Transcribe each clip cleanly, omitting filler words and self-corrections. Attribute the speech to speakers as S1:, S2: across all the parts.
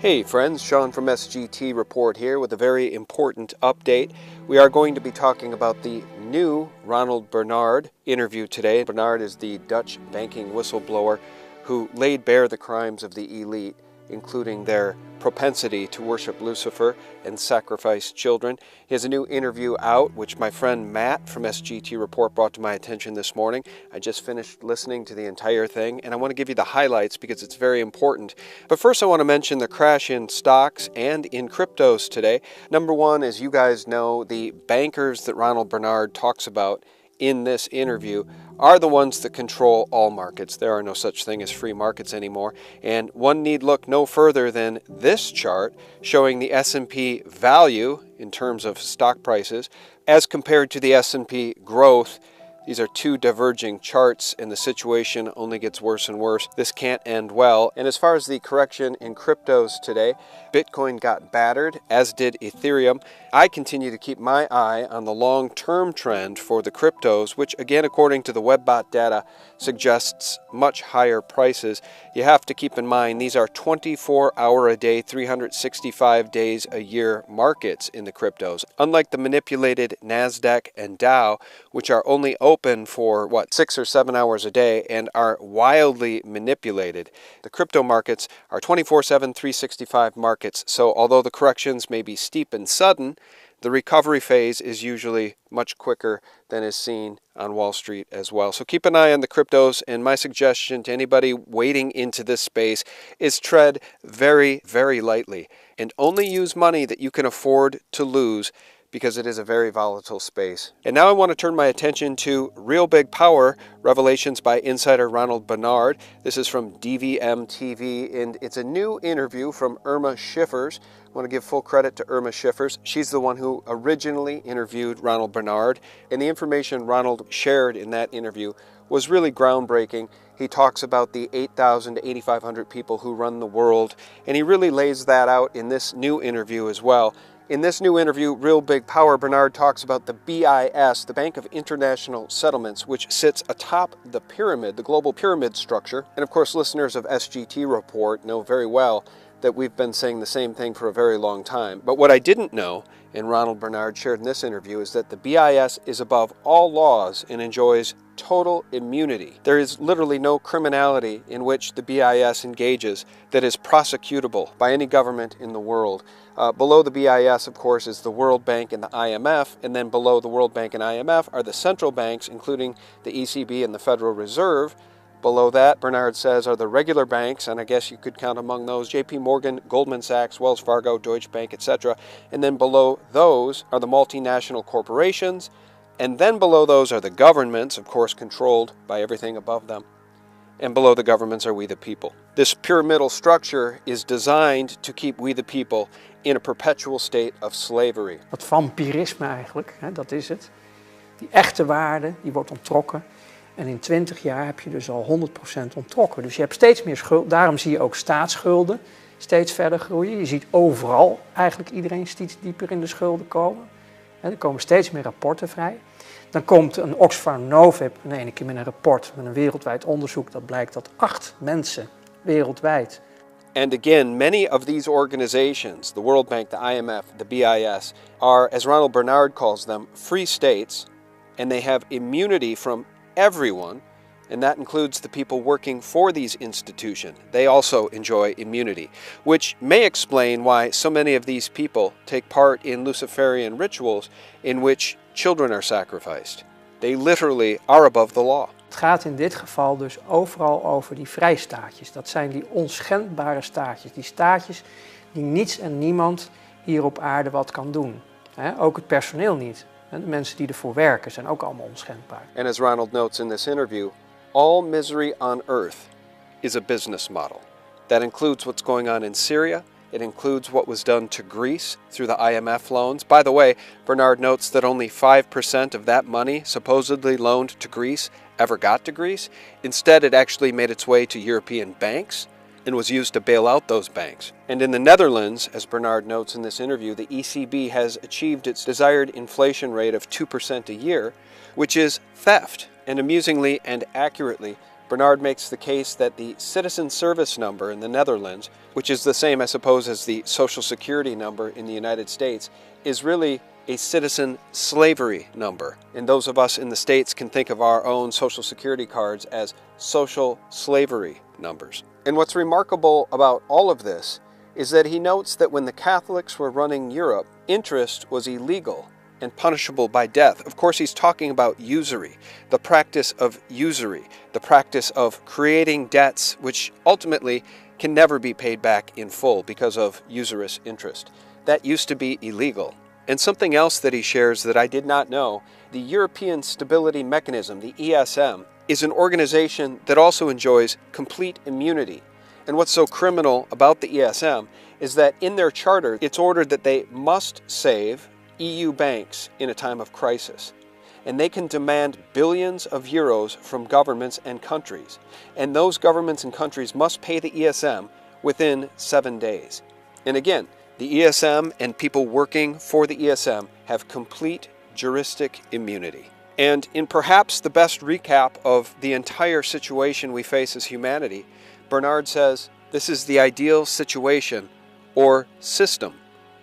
S1: Hey friends, Sean from SGT Report here with a very important update. We are going to be talking about the new Ronald Bernard interview today. Bernard is the Dutch banking whistleblower who laid bare the crimes of the elite, including their propensity to worship Lucifer and sacrifice children. He has a new interview out, which my friend Matt from SGT Report brought to my attention this morning. I just finished listening to the entire thing, and I want to give you the highlights because it's very important. But first I want to mention the crash in stocks and in cryptos today. Number one, as you guys know, the bankers that Ronald Bernard talks about in this interview are the ones that control all markets. There are no such thing as free markets anymore. And one need look no further than this chart showing the S&P value in terms of stock prices as compared to the S&P growth. These are two diverging charts, and the situation only gets worse and worse. This can't end well. And as far as the correction in cryptos today, Bitcoin got battered, as did Ethereum. I continue to keep my eye on the long-term trend for the cryptos, which again, according to the WebBot data, suggests much higher prices. You have to keep in mind these are 24-hour-a-day, 365 days a year markets in the cryptos. Unlike the manipulated NASDAQ and Dow, which are only open for 6 or 7 hours a day and are wildly manipulated, the crypto markets are 24/7, 365 markets. So although the corrections may be steep and sudden, the recovery phase is usually much quicker than is seen on Wall Street as well. So keep an eye on the cryptos, and my suggestion to anybody wading into this space is tread very, very lightly and only use money that you can afford to lose, because it is a very volatile space. And now I want to turn my attention to Real Big Power, revelations by insider Ronald Bernard. This is from DVM TV, and it's a new interview from Irma Schiffers. I want to give full credit to Irma Schiffers. She's the one who originally interviewed Ronald Bernard, and the information Ronald shared in that interview was really groundbreaking. He talks about the 8,000 to 8,500 people who run the world, and he really lays that out in this new interview as well. In this new interview, Real Big Power, Bernard talks about the BIS, the Bank of International Settlements, which sits atop the pyramid, the global pyramid structure. And of course, listeners of SGT Report know very well that we've been saying the same thing for a very long time. But what I didn't know, and Ronald Bernard shared in this interview, is that the BIS is above all laws and enjoys total immunity. There is literally no criminality in which the BIS engages that is prosecutable by any government in the world. Below the BIS, of course, is the World Bank and the IMF, and then below the World Bank and IMF are the central banks, including the ECB and the Federal Reserve. Below that, Bernard says, are the regular banks, and I guess you could count among those JP Morgan, Goldman Sachs, Wells Fargo, Deutsche Bank, etc. And then below those are the multinational corporations, and then below those are the governments, of course controlled by everything above them. And below the governments are we the people. This pyramidal structure is designed to keep we the people in a perpetual state of slavery.
S2: Dat vampirisme eigenlijk, hè, dat is het. Die echte waarde, die wordt onttrokken. En in 20 jaar heb je dus al 100% onttrokken. Dus je hebt steeds meer schuld. Daarom zie je ook staatsschulden steeds verder groeien. Je ziet overal eigenlijk iedereen steeds dieper in de schulden komen. Er komen steeds meer rapporten vrij. Dan komt een Oxfam Novib in ene keer met een rapport, met een wereldwijd onderzoek. Dat blijkt dat 8 mensen wereldwijd.
S1: And again, many of these organizations, the World Bank, the IMF, the BIS, are, as Ronald Bernard calls them, free states, and they have immunity from everyone, and that includes the people working for these institutions. They also enjoy immunity, which may explain why so many of these people take part in Luciferian rituals in which children are sacrificed. They literally are above the law.
S2: Het gaat in dit geval dus overal over die vrijstaatjes. Dat zijn die onschendbare staatjes. Die staatjes die niets en niemand hier op aarde wat kan doen. Ook het personeel niet. De mensen die ervoor werken zijn ook allemaal onschendbaar.
S1: And as Ronald notes in this interview, all misery on earth is a business model. That includes what's going on in Syria. It includes what was done to Greece through the IMF loans. By the way, Bernard notes that only 5% of that money supposedly loaned to Greece ever got to Greece. Instead, it actually made its way to European banks and was used to bail out those banks. And in the Netherlands, as Bernard notes in this interview, the ECB has achieved its desired inflation rate of 2% a year, which is theft. And amusingly and accurately, Bernard makes the case that the citizen service number in the Netherlands, which is the same, I suppose, as the Social Security number in the United States, is really a citizen slavery number. And those of us in the States can think of our own Social Security cards as social slavery numbers. And what's remarkable about all of this is that he notes that when the Catholics were running Europe, interest was illegal and punishable by death. Of course, he's talking about usury, the practice of usury, the practice of creating debts which ultimately can never be paid back in full because of usurious interest. That used to be illegal. And something else that he shares that I did not know, the European Stability Mechanism, the ESM, is an organization that also enjoys complete immunity. And what's so criminal about the ESM is that in their charter, it's ordered that they must save EU banks in a time of crisis. And they can demand billions of euros from governments and countries. And those governments and countries must pay the ESM within 7 days. And again, the ESM and people working for the ESM have complete juristic immunity. And in perhaps the best recap of the entire situation we face as humanity, Bernard says this is the ideal situation or system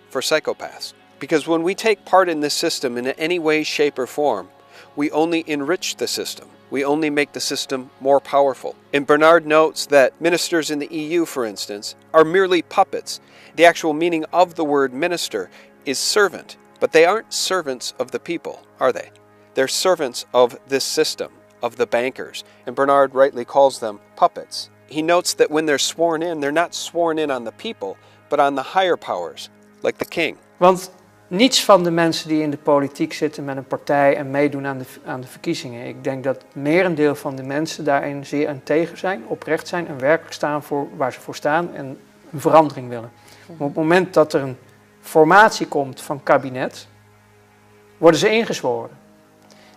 S1: for psychopaths. Because when we take part in this system in any way, shape, or form, we only enrich the system. We only make the system more powerful. And Bernard notes that ministers in the EU, for instance, are merely puppets. The actual meaning of the word minister is servant, but they aren't servants of the people, are they? They're servants of this system, of the bankers, and Bernard rightly calls them puppets. He notes that when they're sworn in, they're not sworn in on the people, but on the higher powers, like the king.
S2: Want niets van de mensen die in de politiek zitten met een partij en meedoen aan de verkiezingen. Ik denk dat het merendeel van de mensen daarin zeer aan tegen zijn, oprecht zijn en werkelijk staan voor waar ze voor staan en een verandering willen. Maar op het moment dat er een formatie komt van kabinet, worden ze ingezworen.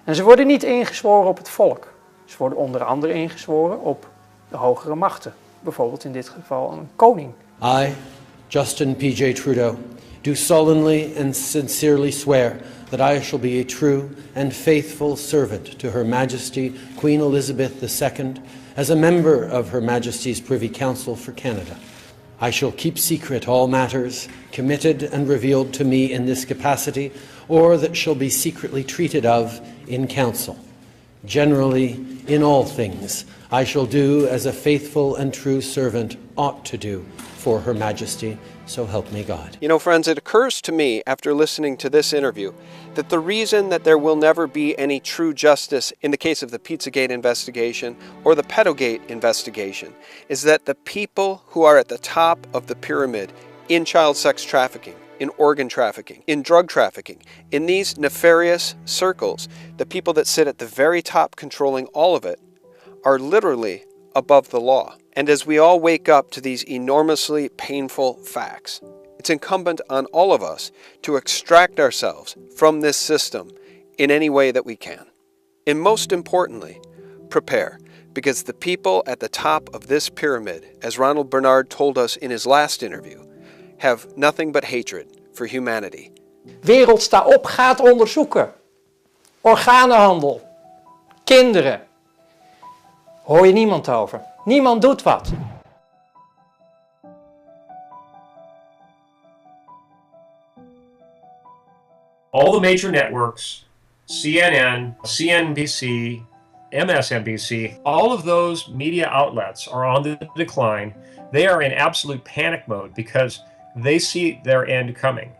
S2: En ze worden niet ingezworen op het volk. Ze worden onder andere ingezworen op de hogere machten. Bijvoorbeeld in dit geval een koning.
S3: I, Justin P.J. Trudeau, do solemnly and sincerely swear that I shall be a true and faithful servant to Her Majesty Queen Elizabeth II as a member of Her Majesty's Privy Council for Canada. I shall keep secret all matters committed and revealed to me in this capacity or that shall be secretly treated of in council. Generally, in all things, I shall do as a faithful and true servant ought to do for Her Majesty, so help me God.
S1: You know, friends, it occurs to me after listening to this interview that the reason that there will never be any true justice in the case of the Pizzagate investigation or the Pedogate investigation is that the people who are at the top of the pyramid in child sex trafficking, in organ trafficking, in drug trafficking, in these nefarious circles, the people that sit at the very top controlling all of it are literally above the law. And as we all wake up to these enormously painful facts, it's incumbent on all of us to extract ourselves from this system in any way that we can. And most importantly, prepare, because the people at the top of this pyramid, as Ronald Bernard told us in his last interview, have nothing but hatred for humanity.
S2: Wereld, sta op, gaat onderzoeken. Organenhandel. Kinderen. Hoor je niemand over. Niemand doet wat.
S4: All the major networks, CNN, CNBC, MSNBC, all of those media outlets are on the decline. They are in absolute panic mode because they see their end coming.